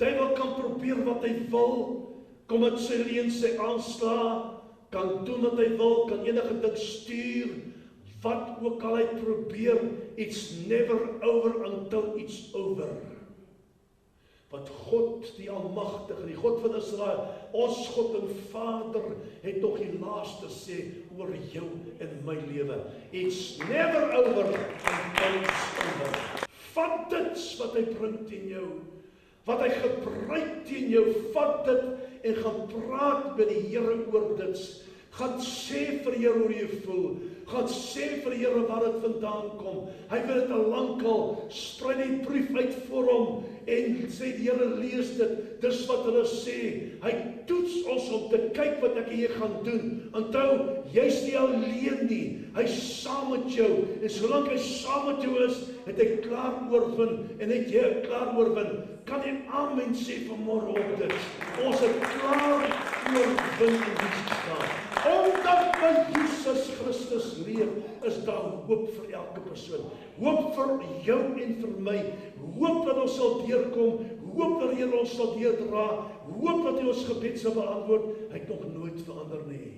Duiwel kan probeer wat hy wil, kom met sy leuen, sy aanslae, kan doen wat hy wil, kan enige ding stuur, wat ook al hy probeer, it's never over until it's over. Want God, die Almagtige, die God van Israel, ons God en Vader, het nog die laaste sê oor jou en my lewe. It's never over until it's over. Vat dit wat hy bring teen jou, wat hy gebruik teen jou, vat dit en gaan praat met die Here oor dit. Gaan sê vir die Here hoe jy voel. Gaan sê vir die Here waar dit vandaan kom. Hy weet dit al lankal, sprei die brief uit vir hom en sê die Here lees dit. Dis wat hulle sê. Hy toets ons om te kyk wat ek hier gaan doen. Onthou, jy's nie alleen nie. Hy's saam met jou. En solank hy saam met jou is, het hy klaar oorwin en het jy klaar oorwin. Kan jy amen sê vanmôre op dit? Ons het klaar oorwin in Jesus naam. Omdat by Jesus Christus leef, is daar hoop vir elke persoon. Hoop vir jou en vir my. Hoop dat ons sal deurkom. Hoop dat die Here ons sal deurdra. Hoop dat hy ons gebed sal beantwoord. Hy het nog nooit verander nie.